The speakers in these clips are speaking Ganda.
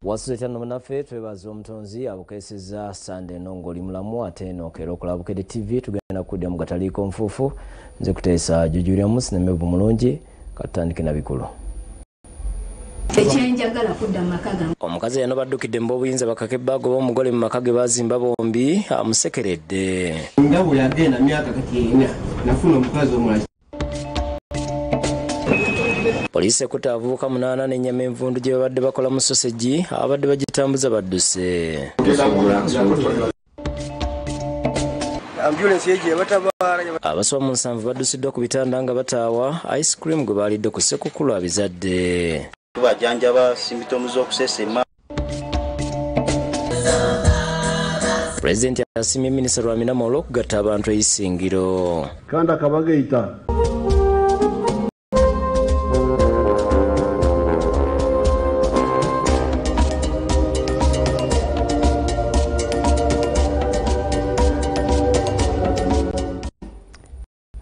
Wasule munaffe twebaza omutonzi abukeseza Sunday nongoli mulamu ate nokero kulabukede TV tugenda kudya mugataliko nfufu nze kuteesa Jujulya Musi nemebu mulungi katandike na bikulu. Ekyenjagala kudda makaga. Omukazi yano baddukidde mbobuyinza bakakebbago omugole mu makage bazimba bombi amusekeredde. Ndabo yagenda myaka kati 4 nafuna omukazi omulala. Police ekuta avubuka 8 n'ennyama envundu gye babadde bakola mu sausage abadde bagitambuza badduse. Abasoba mu 7 baddusiddwa ku bitanda nga bataawa ice cream gwe balidde ku Ssekukkulu abizadde. Bajanjaba symptoms z'okusesema. President asimye Minisita Lwaminamo olw'okugatta abantu eyisingiro. Kanda Kabagaita.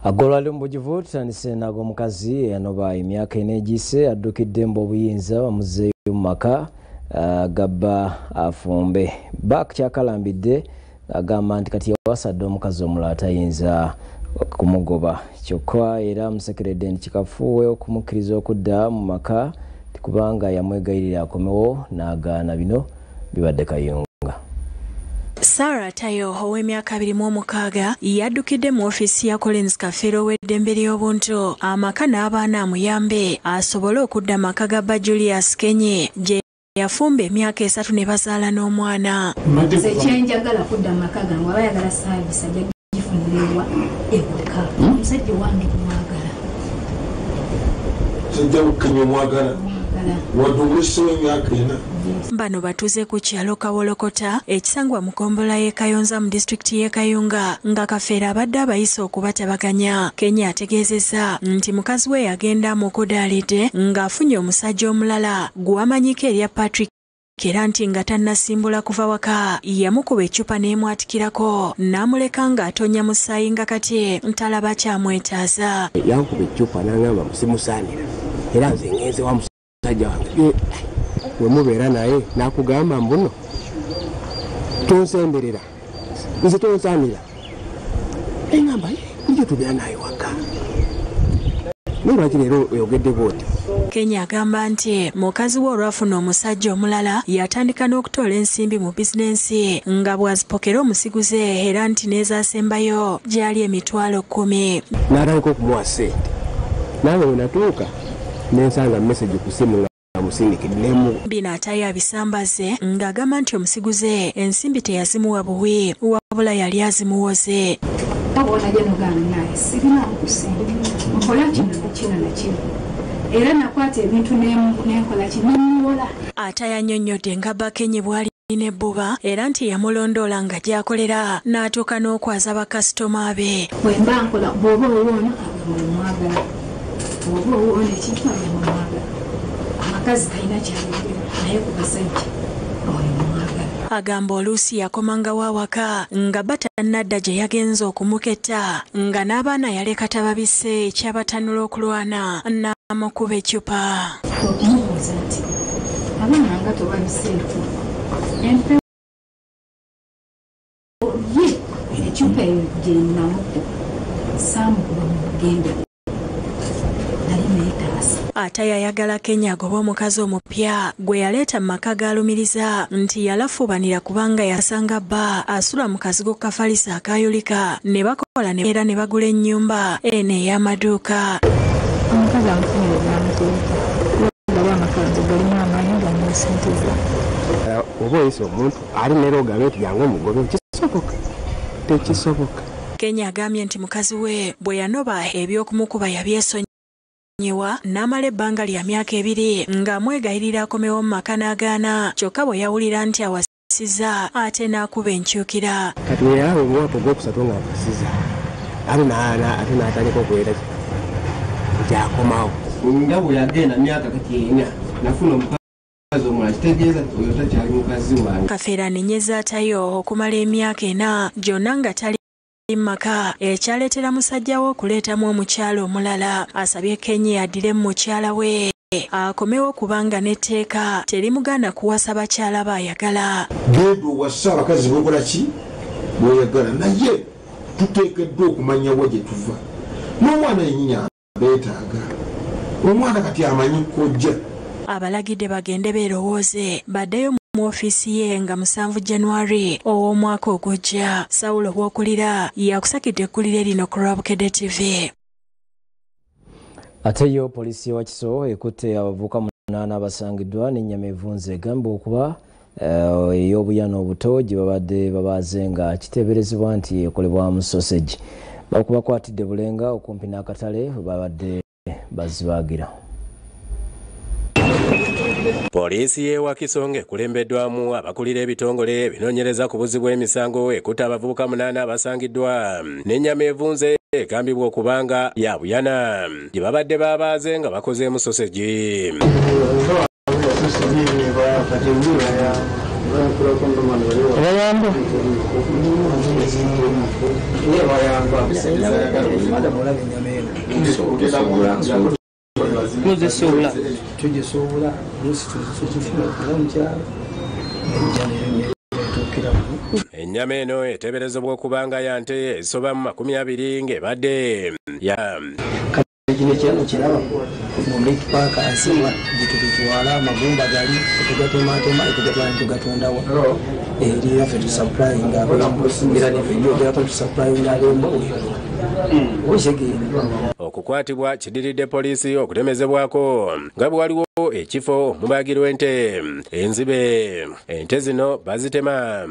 Agolwali mbujivu tutandise nago omukazi yanoba emyaka enegise addukidde mbobuyinza bamuzeeyo mu maka gabba afumbe bak kyakalambidde agamba nti kati yawasadde omukazi omulala tayinza kumugoba kyokka era amusekeredde nti kikafuwe okumukkiriza okudda mu maka kubanga yamwegayirira akomewo n'agaana bino bibadde kayunga. Sarah Tayo ow'emyaka 26 yaddukidde mu ofiisi ya Collins Kafeero w'eddembe ly'obuntu amaka n'abaana amuyambe asobole okudda maka ga Julius Kenye gye yafumba emyaka 3 ne bazaala n'omwana. Ekyenjagala kudda maka gange abayagala saavisi ajja gifunirwa ewaka omusajja wange mwagala. Sijja kukkanya omwagala wadde omulisewo emyaka 4. Bano batuze ku kyalo Kawolokota ekisangwa mu Kombola y'e Kayonza mu disitulikiti y'e Kayunga nga Kafeero abadde abayise okubatabaganya. Kenya ategeezezza nti mukazi we yagenda mu kudaalidde ng'afunye omusajja omulala gw'amanyiko erya Patrick era nti nga tannasimbula kuva waka yamukuba eccupa n'emwatikirako n'amuleka ng'atonya mu ssaayi nga kati ntalaba kyamwetaaza. Yankuba eccupa n'angamba musimusaanira era nze ngenze wa musajja wange wemubeera naye nakugamba mbuno tonsemberera nze tonsaanira engamba njo tubeera naye waka nolwaki leero oyogedde bwoti. Kenya agamba nti mukazi we olwafuna omusajja omulala yatandika n'okutoola ensimbi mu bizinensi nga bw'azipokera omusiguze era nti n'ezaasembayo gyali emitwalo 10. N'atandika okumuwa ssente nange we natuuka n'ensanga message ku simu bino atayo abisambaze ng'agamba nti omusiguze ensimbi teyazimuwa buwi wabula yali azimuwoze. Era nakwata ebintu n'enkola kinamwola. Ate yannyonnyodde nga Bakenye bw'ali n'ebbuba era nti yamulondoola nga gy'akolera n'atuuka n'okwaza bakasitoma be. Bwe mba nkola bw'oba owoono mwagala bw'oba owoono ekintu mwagala amakazi kalina kyayogera naye ku basajja oyo mwagala. Agamba oluusi yakomangawo awaka nga batannadda gye yagenza okumuketta nga n'abaana yaleka tababise ekyabatanula okulwana n'amukuba eccupa. Okumubuuza nti abaana nga tobabiseeko empewo ye eccupa eyo gye namukko saamukuba mu bugende nali neetaasa. Ate yayagala Kenya agoba omukazi omupya gwe yaleeta mu maka gaalumiriza nti yalafubanira kubanga yasanga bba asula mu kazigo kafalisa akayulika ne bakola era ne bagula ennyumba eno ey'amaduuka. Omukazi amufunira ebyamuteeka gaba amakanzu galimu amaanyi nga mwesenteza. Oba oyise omuntu ali neero ogambe nti yange omugobe kisoboka tekisoboka. Kenya agambye nti mukazi we bwe yanoba eby'okumukuba yabyesonyiwa n'amala ebbanga lya myaka 2 ng'amwegayirira akomewo mu maka n'agaana kyokka bwe yawulira nti awasiza ate n'akuba enkyukira. Kati weyawe omwaka ogwokusatu nga awasiza ate n'atandika okubeera gyakomawo. Ndabo yagenda myaka kati 4 nafuna omukazi omulala kitegeeza oyo takyali mukazi wange. Kafeero anenyeza Tayo okumala emyaka 4 gyonna nga tali maka ekyaleetera musajja we okuleetamu omukyala omulala. Asabye Kenya addire mu mukyala we. akomewo kubanga n'etteeka terimugana kuwasa bakyala baayagala. Genda owasa abakazi bokola ki bw'oyagala, naye tuteekeddwa okumanya wa gye tuva. N'omwana yennyini beetaaga, omwana kati amanyi kojja. Abalagidde bagende beerowooze baddeyo mu ofiisi ye nga 7 January ow'omwaka ogujja. Sawulo Wookulira yakusakidde eggulire lino ku Rwabukedde TV. Ate yo poliisi wa Kiso ekutte abavubuka 8 abasangiddwa n'ennyama evunze egamba okuba ey'obuyana obuto gye babadde babaaze nga kiteeberezebwa nti ekolebwamu sausage. Bakubakwatidde Bulenga okumpi n'akatale babadde bazibaagira. Poliisi y'e Kiso ekulembeddwamu abakulira ebitongole ebinoonyereza ku buzzi bw'emisango ekutte abavubuka 8 abasangiddwa n'ennyama evunze egambibwa okubanga ya buyana gye babadde babaaze nga bakozeemu sausage. Ennyama eno eteeberezebwa okubanga ya nte ezisoba mu 20 ng'ebadde ya kino kyano kiraba mu meat park asima gitutwala amagumba gali tugatema tugatondawo eri yaffe tu supply nga era ne video gyako tu supply nga alemo okukwatibwa kidiridde poliisi okutemezebwako nga bwe waliwo ekifo mubagirwa ente enzibe. Ente zino bazitema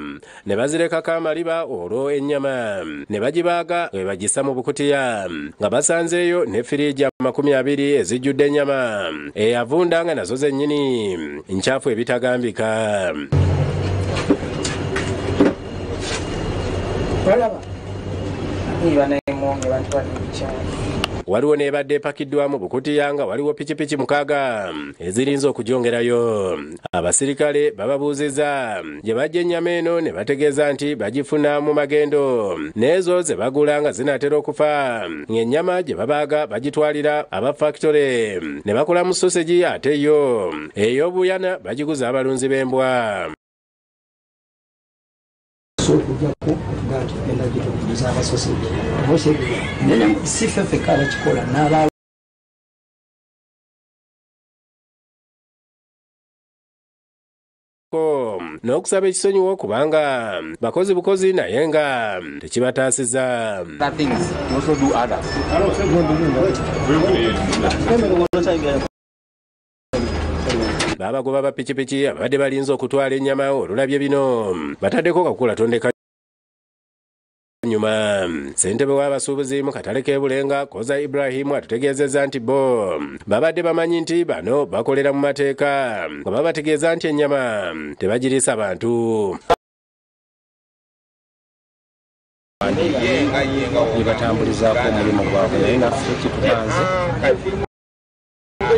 ne bazirekako amaliba olwo ennyama ne bagibaaga we bagisa mu bukutiya nga basanzeeyo ne firija 20 ezijjudde ennyama eyavunda nga nazo zennyini nkyafu ebitagambika. Waliwo n'ebadde epakiddwamu bukutiya nga waliwo pikipiki 6 ezirinza okugyongerayo. Abasirikale bababuuzizza gye bajja ennyama eno ne bategeeza nti bagifuna mu magendo n'ezo ze bagula nga zinaatera okufa ng'ennyama gye babaaga bagitwalira aba factory ne bakolamu sausage ate yo ey'obuyana bagiguza abalunzi b'embwa. N'okusaba ekisonyiwo kubanga bakozi bukozi naye nga tekibataasiza. Babagoba ba pikipiki abadde balinza okutwala ennyama olulabye bino bataddeko kakula tondeka nyuma. Ssentebe w'abasuubuzi mu katale k'e Bulenga Koza Ibrahim atutegeezezza nti bo babadde bamanyi nti bano bakolera mu mateeka nga babategeeza nti ennyama tebagiriisa bantu. Batambulizaako omulimu gwabwe naye naffe kitubanze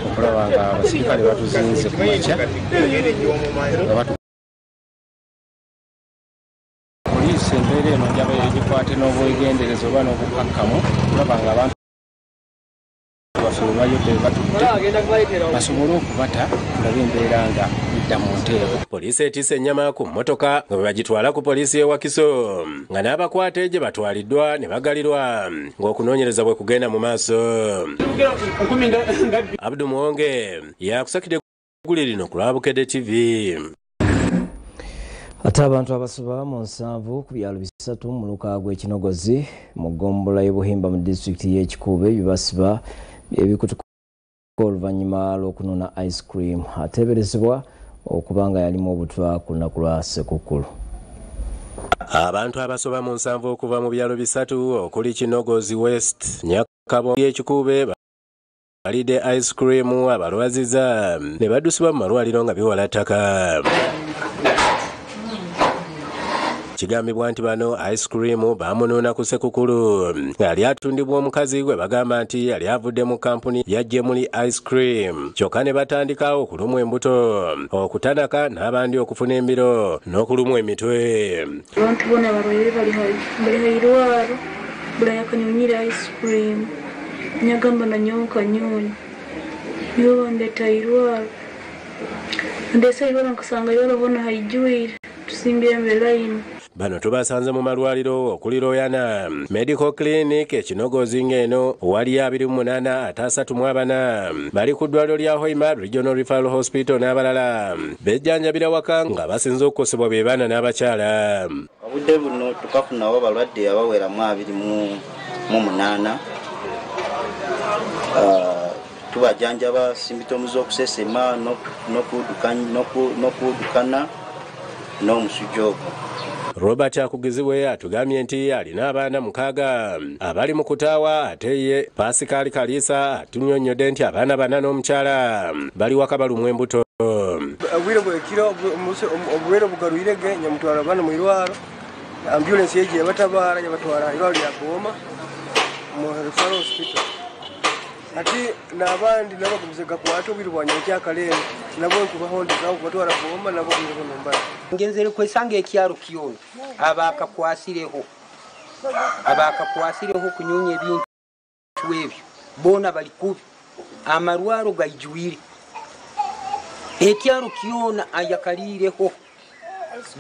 okulaba nga abasirikale batuzinze ku makya poliisi embeera eno njaba egikwate n'obwegendereza oba n'obukakkamu okulaba nga abantu baffe bayodde batudde basobole okubata nga b'embeera nga idda mu nteeko. Poliisi etiise ennyama ku mmotoka nga bwe bagitwala ku poliisi y'e Kiso nga n'abakwate gye batwaliddwa ne bagalirwa ng'okunoonyereza bwe kugenda mu maaso. Abdu Muwonge yakusakidde eggulire lino ku Rwabukedde TV. Ate abantu abasoba mu 7 ku byalo 3 mu luka gw'ekinogozi mu ggombolola y'Obuhimba mu disitulikiti y'e Kikuube bibasiba ebikutuka oluvannyuma lw'okunona ice cream ateeberezebwa okuba nga yalimu obutwa ku lunaku lwa Ssekukkulu. Abantu abasoba mu 7 okuva mu byalo 3 okuli Kinogozi West, Nyakabo y'e Kikuube balidde ice cream abalwaziza ne baddusibwa mu malwaliro nga biwala ttaka. Kigambibwa nti bano ice cream bamunuuna ku Ssekukkulu yali atundibwa omukazi gwe bagamba nti yali avudde mu kampuni ya Gemuli ice cream kyokka ne batandikawo okulumwa embuto okutanaka n'abandi okufuna embiro n'okulumwa emitwe. Abantu bonna balwaire bali hairwaro bula yakanyonyira ice cream nyagamba na nyonka nyonyi nibo ndeta irwaro ndese irwaro kusanga irwaro bona haijuire tusimbye mbelaini. Bano tubasanze mu malwaliro okuli Royana Medical Clinic ekinogozi ng'eno wali 28 34 bali ku ddwaliro lya Hoima Regional Referral Hospital n'abalala bejjanjabira waka nga basinze okukosebwa be baana n'abakyala. Obudde buno tukafunawo abalwadde abawera mu 28 tubajjanjaba symptoms z'okusesema n'okudukana n'omusujja. Robert Akugizibwe atugambye nti alina abaana 6 abali mu kutaawa ate ye Pascal Kalisa atunyonnyodde nti abaana 4 n'omukyala bali waka balumwa embuto. Obwire bwekiro obuwero bugarwirege nyamutwala abaana mu irwaro ambulance yeje yabatabara yabatwala irwaro lya Goma mu referral hospital. Ati n'abandi nabo kumuzega kwato birwanya ekyakalene nabo kubahondi zawo kubatwala Goma nabo kumuzega nombala. Ngenzere kwesanga ekyaro kiyono abakakwasireho kunyunya ebintu ebyo bona bali kubi amarwaro gaijwire ekyaro kiyono ayakalireho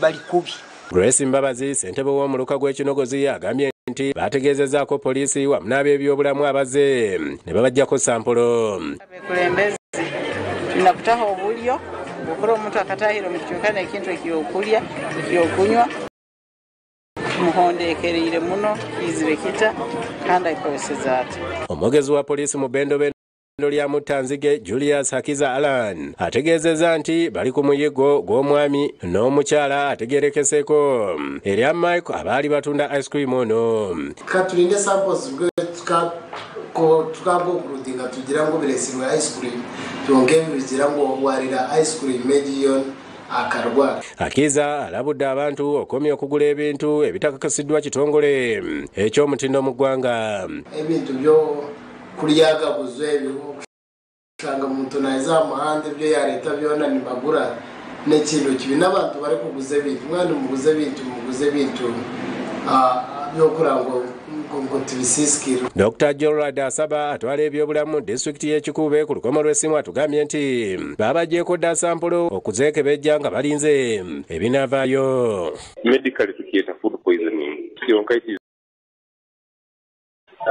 bali kubi. Grace Mbabazi ssentebe w'omuluka gw'ekinogozi agambye nti bategeezezaako poliisi wamu n'ab'ebyobulamu abaze ne babajjako sampulo. Abekulembeze tunakutaho obulyo okora omuntu akatahiro mu kitukana ekintu ekyokulya ekyokunywa muhondeekereire muno kizibe kita kandi ayikozeseza ati. Omwogezi wa poliisi mu Bendo lya Mutanzige Julius Hakiza Alan ategeezezza nti bali ku muyigo gw'omwami n'omukyala ategeerekeseko erya Mike abaali batunda ice cream ono. Katulinde samples tukagwa okuludinga tugira ngo biresirwe ice cream tuongere bigira ngo warira ice cream medion akarwa. Hakiza alabudde abantu okomya okugula ebintu ebitakakasiddwa kitongole eky'omutindo mu ggwanga. Ebintu byo kulyaga buzwe kushanga muntu naiza muhande byo ya leta byona ni bagura n'ekintu kibi n'abantu bari kuguza ibintu mwana muguze ibintu byo kurango ngo tubisiskira. Dr. Gerald Asaba atwala ebyobulamu district y'Ekikuube ku lukomo lw'essimu atugambye nti babajjeeko dda sampulo okuzeekebejja nga balinze ebinaavaayo. Medically tukieta food poisoning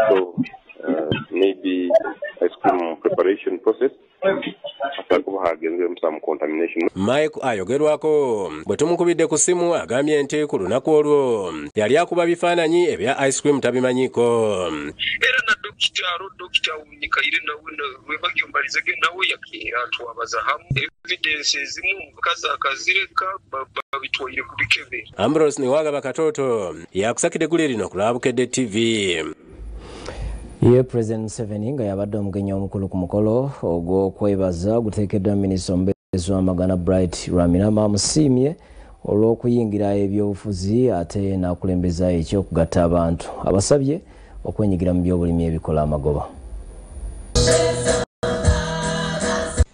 so maybe ice cream preparation process Mike ayogerwako bwe tumukubidde ku ssimu agambye nti ku lunaku olwo yali akuba bifaananyi ebya ice cream tabimanyiko. Era na dokita Unyikaire nawe bagyumbalizege nawe yakeera twabaza hamu evidence ezimu mukazi akazireka babitwayire ku bikebe. Ambrose Niwagaba Katoto yakusakidde guli lino ku Lwabukedde TV. Ye President Museveni nga yabadde omugenyi omukulu ku mukolo ogw'okwebaza guteekeddwa minisita omubeezi w'amagana Bright Raminama musiimye olw'okuyingira ebyobufuzi ate n'akulembeza ekyokugatta abantu. Abasabye okwenyigira mu by'obulimi ebikola amagoba.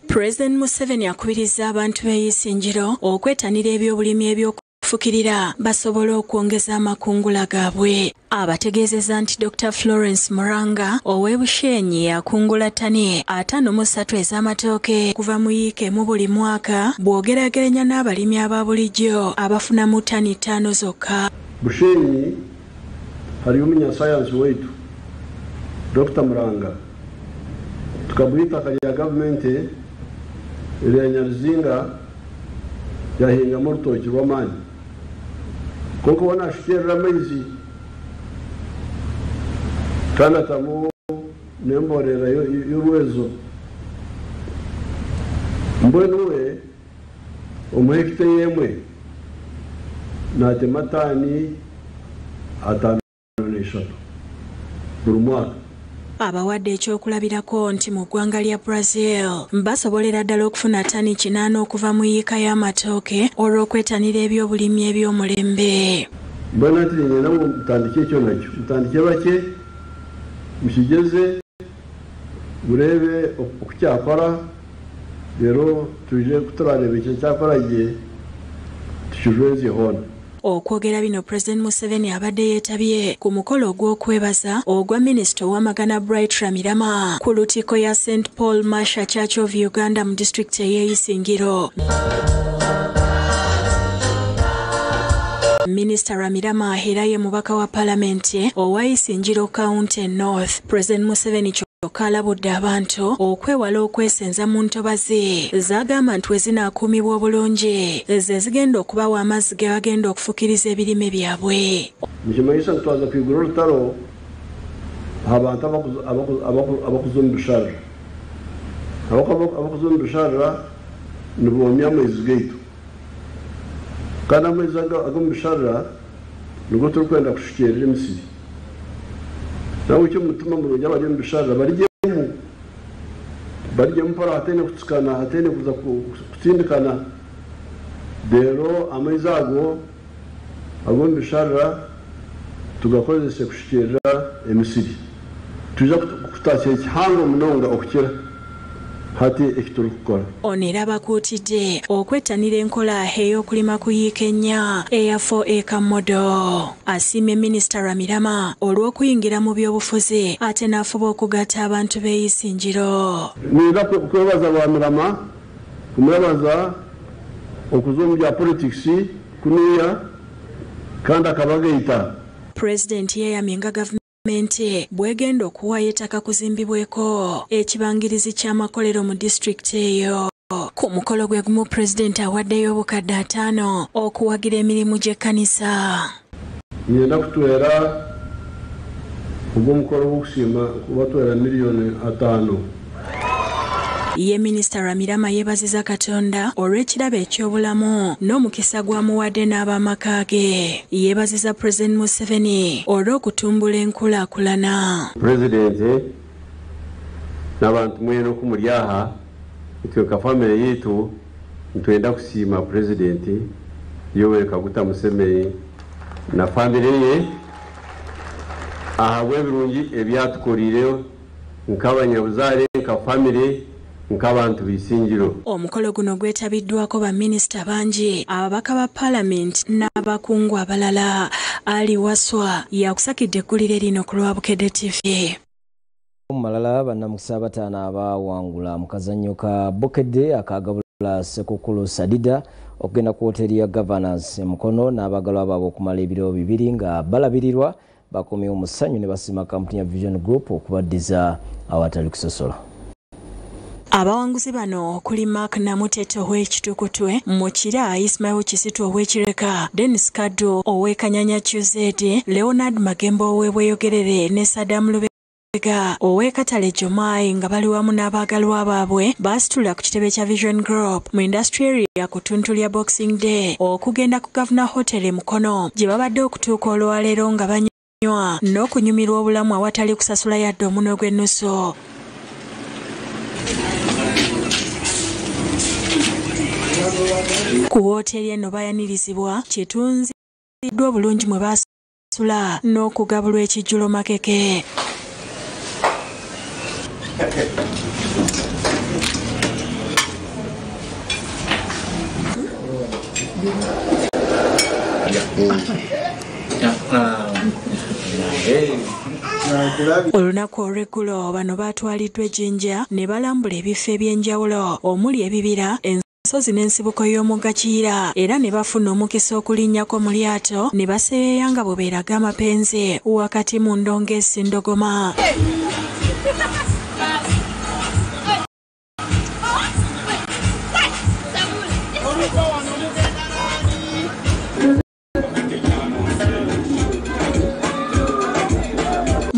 President Museveni akubiriza abantu b'Isinjiro okwetanira eby'obulimi eby'okufukirira basobole okwongeza amakungula gaabwe. Abategeezezza nti Dr. Florence Moranga ow'Ebushenyi akungula ttani 53 ez'amatooke kuva mu yiike mu buli mwaka bw'ogerageranya n'abalimi aba bulijjo abafunamu ttani 5 zokka. Bushenyi hariyo omunyasayansi wetu Dr. Moranga tukamwita kariya gavumenti erya Nyaruzinga yahingamu orutoki rw'amaani konko bona ashukyerera amaizi kandi atamu n'emborera y'urwezo mbwenu we omuhekite yemwe natema tani 5 buli mwaka. Abawadde ekyokulabirako nti mu ggwanga lya Brazil basobolera ddala okufuna ttani 8 okuva mu yiika y'amatooke olw'okwetanira eby'obulimi eby'omulembe. Mbona nti nyina mutandike ekyo nakyo mutandike bake mukigeze murebe okukyakora rero tuje kuturareba ekyo kyakora gye tukijweze hona. okwogera bino President Museveni abadde yeetabye ku mukolo ogw'okwebaza ogwa Minisita w'amagana Bright Ramirama ku lutiko ya St Paul Masha Church of Uganda mu district ey'Isingiro. Minister Ramirama era ye mubaka wa Parliament owa Isingiro County North. President Museveni kyokka alabudde abantu okwewala okwesenza mu ntobazi z'agamba nti we zinaakuumibwa obulungi ze zigenda okubawa amazzi ge bagenda okufukiriza ebirime byabwe. Nikimanyisa nti twaza kwigura olutalo abantu abakuza omu bisharara abakuza omu bisharara niboomya amaizi gaitu kandi amaizi ag'omu bisharara nigo turikwenda kushukyerera emisiri nawe icyo mutima mulungi abari omu bisharara baryemu para hatene kutsikana hatene kuza kutindikana rero amaizi ago ag'omu bisharara tugakozese kushukyerera emisiri tuja kutaakya ekihango munonga okukira hati ekituli kukola. Ono era bakuutidde okwettanira enkola ey'okulima kuyiika ennya eya 4-acre model. Asiimye Minisita Ramirama olw'okuyingira mu byobufuzi ate n'afuba okugatta abantu b'Isingiro. Nira kwebaza Ramirama kumwebaza okuza omu bya politics kuniya kandi akabagaita. President yeeyamyenga gavumenti bwegenda okuwaayo ettaka kuzimbibweko ekibangirizi ky'amakolero mu disitulikiti eyo. Ku mukolo gwe gumu President awaddeyo obukadde 5 okuwagira emirimu gy'ekkanisa. Ngenda kutwera ogw'omukolo gw'okusiima kubatwera $5,000,000. Ye Minisita Ramirama yeebaziza Katonda olw'ekirabo eky'obulamu n'omukisa gwamuwadde n'ab'amaka ge. Yeebaziza President Museveni olw'okutumbula enkulaakulana. President n'abantu mwena okumuli aha itwe ka family yitu ntwenda kusiima President Yoweri Kaguta Museveni na family ye ahabwa ebirungi ebyatukolire nk'abanyabuzaale nka family nk'abantu b'Isingiro. Omukolo guno gwetabiddwako baminisita bangi ababaka ba Parliament n'abakungu abalala. Ali Waswa yakusakidde eggulire lino ku Lwabukedde TV. Malala bannamukisa 5 abawangula mu kazannyo ka Bukedde akagabula Sekukulu Sadida okugenda ku hoteri ya Governance Mukono n'abagalwa baabwe okumala ebiro 2 nga balabirirwa bakomye omusanyu ne basima kampuni ya Vision Group okubaddiza awatali kusosola. Abawanguzi bano okuli Mark Namuteto ow'Ekitukutwe, Mukira Ismail Kisitu ow'Ekireka, Dennis Kaddo ow'Ekanyanya Chuzede, Leonard Magembo ow'Ebweyogerere ne Saddam Lubega ow'Ekatale Jomai nga bali wamu n'abaagalwa baabwe basitula ku kitebe kya Vision Group mu industry area ku ttuntu lya Boxing Day okugenda ku Governor Hotel Mukono gye babadde okutuuka olwaleero nga banywa n'okunyumirwa obulamu awatali kusasula yadde omuno gw'ennusu. Ku hoteri eno bayanirizibwa kitunziddwa obulungi mwe basula n'okugabulwa ekijjulo makeke. Olunaku olw'eggulo bano baatwaliddwa ejjinja ne balambula ebifo eby'enjawulo omuli ebibira, ensozi n'ensibuko y'omugga Kiyira era ne bafuna omukisa okulinnyako mu lyato ne baseeyeeya nga bwe beeraga amapenzi wakati mu ndongo Essindogoma.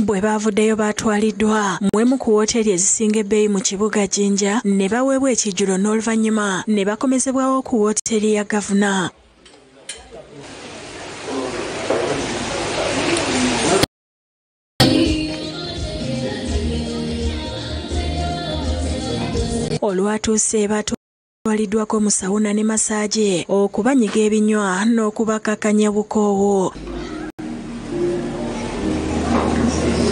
Bwe baavuddeyo baatwaliddwa mwemu ku wooteeri ezisinga ebbeeyi mu kibuga Jinja ne baweebwa ekijjulo n'oluvannyuma ne bakomezebwawo ku wooteeri ya Gavana. Olwatuuse baatwaliddwako mu sawuna ne masaaje okubanyiga ebinywa n'okubakakanya bukoowu.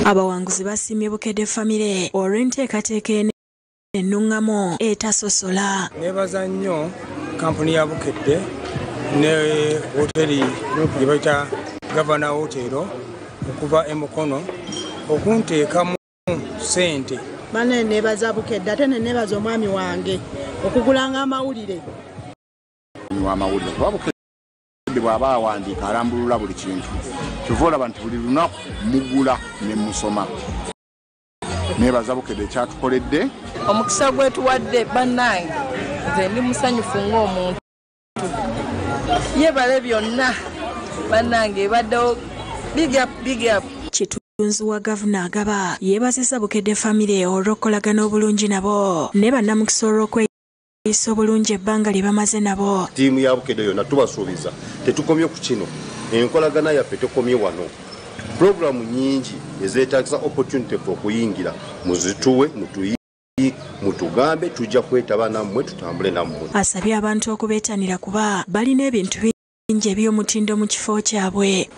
Abawanguzi basiimye Bukedde famire olw'enteekateeka ennuŋŋamu etasosola. Neebaza nnyo kampuni ya Bukedde ne hoteri gye bayita gavana hotero okuva emukono okunteekamu sente. Bane nebaza Bukedde ate nebaza omwami wange okugulanga amawulire. Amawulire kuba Bukedde bw'aba awandiika alambulula buli kintu. Kyova olaba nti buli lunaku mugula ne musoma. Nebaza Bukedde kyatukoledde. Omukisa gwetuwadde bannange nze ndi musanyufu ng'omuntu. Yebale byonna bannange baddewo big up. Kitunzi wa gavana agaba yeebazisa Bukedde famire olw'okukolagana obulungi nabo ne bannamukisa olw'okweyisa obulungi ebbanga lye bamaze nabo. Ttiimu ya Bukedde yonna tubasuubiza tetukomye ku kino, enkolagana yaffe tekomye wano. Puroguramu nyingi ezeetagisa opportunity okuyingira muzituwe mutugambe tujja kwetaba nammwe tutambule nammwe. Asabye abantu okubeetanira kuba balina ebintu bingi eby'omutindo mu kifo kyabwe.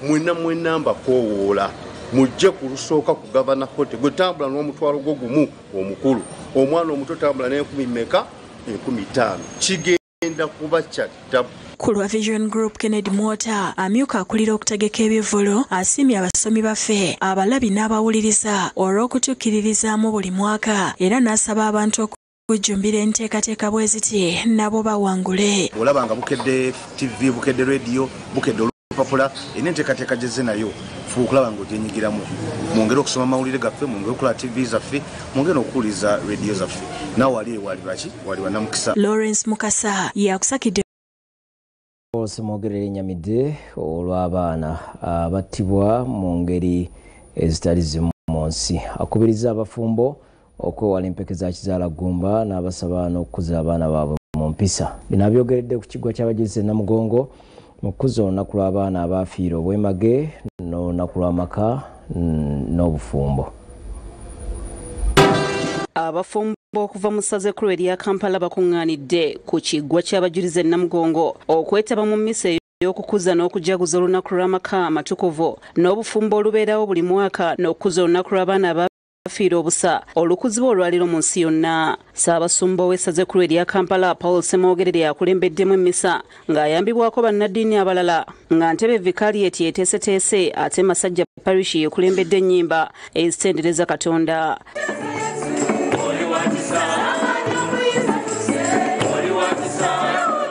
Mwenna mbakoowoola mujje ku lusooka ku gavana kote gwe tambula n'omutwalo gwo gumu omukulu, omwana omuto tambula n'enkumi mmeka? 15,000. Kigenda kuba kyatta. Ku lwa Vision Group, Kennedy Mota amyuka akulira okutegeka ebyevolo asiimye abasomi baffe abalabi n'abawuliriza olw'okutukkiririzaamu buli mwaka era n'asaba abantu okujjumbira enteekateeka bwe ziti nabo bawangule. Olaba nga Bukedde TV, Bukedde Radio, Bukedde Olupapula ena enteekateeka gyezze nayo fuukulaba ng'ogyenyigiramu. Mwongere okusoma amawulire gaffe, mwongere okukola TV zaffe, mwongere okuwuliriza radio zaffe. Nawe wali lwaki wali wanamukisa. Lawrence Mukasa yakusakidde Semwogerera ennyamidde olw'abaana abattibwa mu ngeri ezitali zimu mu nsi. Akubiriza abafumbo okwewala empeke za kizaalaggumba n'abasaba n'okukuza abaana baabwe mu mpisa. Bino abyogeredde ku kiggwa ky'abajulizi Namugongo mu kukuza olunaku lw'abaana abaafiira obwemage n'olunaku lw'amaka n'obufumbo. Abafumbo okuva mu ssaza ekkulu erya Kampala bakuŋŋaanidde ku kiggwa ky'abajulizi Namugongo okwetaba mu mmisa ey'okukuza n'okujaguza olunaku lw'amaka amatukuvu n'obufumbo olubeerawo buli mwaka n'okukuza olunaku lw'abaana abafiira obusa olukuzibwa olwaliro mu nsi yonna. Ssaabasumba w'essaza ekkulu erya Kampala Paul Semwogerere yakulembeddemu emmisa ng'ayambibwako bannaddiini abalala nga Ntebe Vikaliyeti eteeseteese ate Masajja Parish yekulembedde ennyimba ezitendereza Katonda.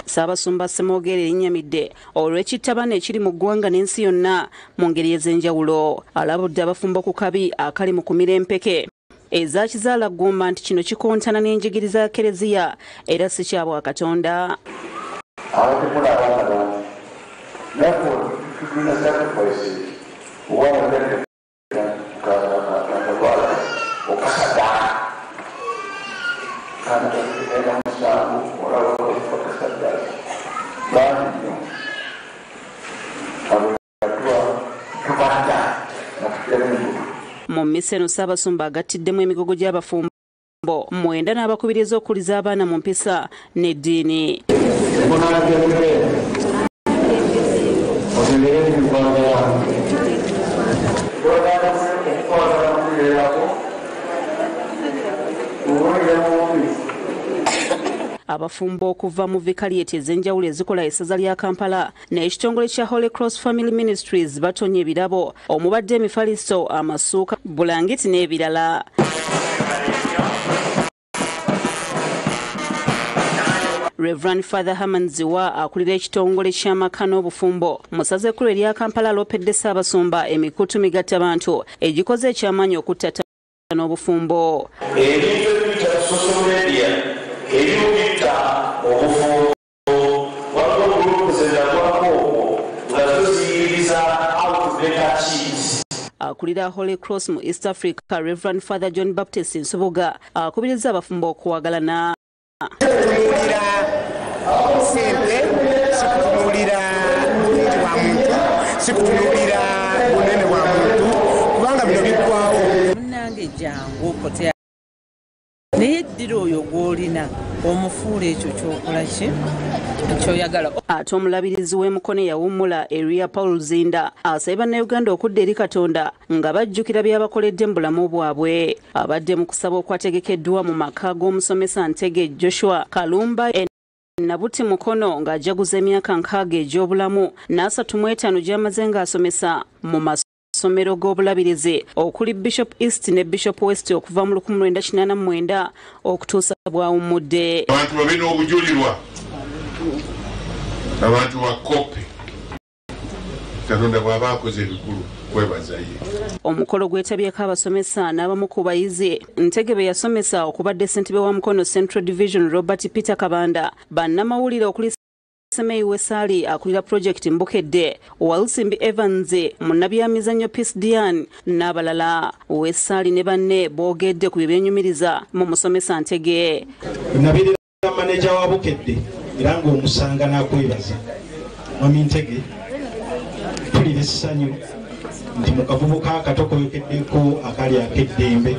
Ssaabasumba Semwogerere yennyamidde olw'ekittabano ekiri mu ggwanga n'ensi yonna mu ngeri ez'enjawulo. Alabudde abafumbo ku kabi akali mu kumira empeke eza kizaalaggumba nti kino kikontana n'enjigiriza ya Kereziya era si kya Bwakatonda. Mu mmisa eno Ssaabasumba agattiddemu emigogo gy'abafumbo 9 n'abakubiriza okuliza abaana mu mpisa n'eddiini. Abafumbo okuva mu vikaliyeti ez'enjawulo ezikola essaza lya Kampala n'ekitongole kya Holy Cross Family Ministries batonye ebirabo omubadde emifaliso, amasuuka, bulangiti n'ebirala. Reverend Father Herman Ziwa akulira ekitongole ky'amaka n'obufumbo mu ssaza ekkulu erya Kampala aloopedde Ssaabasumba emikutu migattabantu egikoze ekyamaanyi okuttata n'obufumbo. Ebiyita obufumbo waliwo gulupu zenakwako nga toziyiriza outbreaker chiefs. Akulira Holy Cross mu East Africa Reverend Father John Baptist Nsubuga akubiriza abafumbo okuwagalana. Sente sikutunuulira bulungi bwa muntu, sikutunuulira bunene bwa muntu, kubanga bino biggwawo. Munnange jangu kote naye ddira oyo gw'olina omufuula ekyo kyokola ki kyoyagala. Ate omulabirizi w'emukono yawummula Eria Paul Zinda asaba bannayuganda okudda eri Katonda nga bajjukira by'abakoledde mu bulamu bwabwe. Abadde mu kusaba okwategekeddwa mu maka g'omusomesa Ntege Joshua Kalumba Nabuti Mukono ng'ajaguza emyaka 6 egy'obulamu n'asatu mu etaano gy'amaze ng'asomesa mu masomero g'obulabirizi okuli Bishop East ne Bishop West okuva mu 1989 okutuusa bw'awummudde. Abantu babe n'obujulirwa, abantu bakope, Katonda bw'aba akoze ebikulu kwebazaye. Omukolo gwetabyeko abasomesa n'abamu ku bayizi. Ntege be yasomesa okubadde ssentebe wa Mukono Central Division Robert Peter Kabanda, bannamawulire okuli Semei Wesali akulira project Mbukedde, Walsimbi Evans, munnabyamizannyo Peace Dian n'abalala. Wesali ne banne boogedde ku byenyumiriza mu musomesa Ntege. Nabirira manager wa Bukedde era ng'omusanga n'akwebaza. Mami Ntege tuli n'essanyu nti mu kavubuka akatokolekeddeko akali ak'eddembe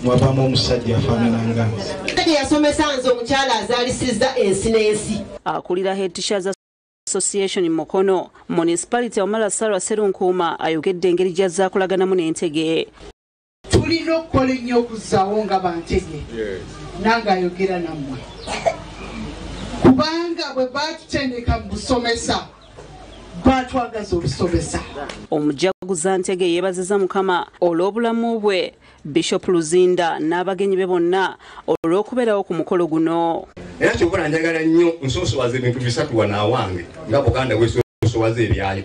mwabamu omusajja afaanana nganzi. Yasomesa nze omukyala azaalisiza ensi n'ensi. Akulira Head Teachers Association Mukono, Municipality Omala Sarah Serunkuuma ayogedde engeri gy'azaakolaganamu n'Entege. Tulina okukola ennyo okuzzaawo nga Bantege nange ayogera nammwe kubanga bwe baatutendeka mu busomesa batwagaza olusomesa. Omujaguza Ntege yeebaziza Mukama olw'obulamu bwe, Bishop Luzinda n'abagenyi be bonna olw'okubeerawo ku mukolo guno. Era kyokkola njagala nnyo nsoosowaza ebintu bisatu wano awange nga Buganda bwesoosowaza ebyayo: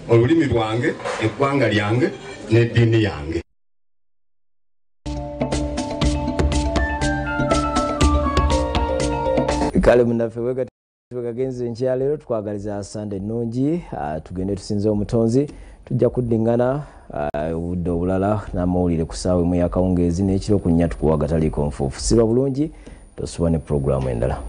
olulimi lwange, eggwanga lyange n'eddiini yange. Kale munaffe wegagenze nkyaleero twagaliza Sunday nnungi, tugende tusinze omutonzi, tujja kuddingana obudde obulala n'amawulire ku ssaawa emu ey'akawungeezi n'ekiro ku nnya tukuwa gataliiko nfuufu. Siba bulungi, tosuba ne puroguramu endala.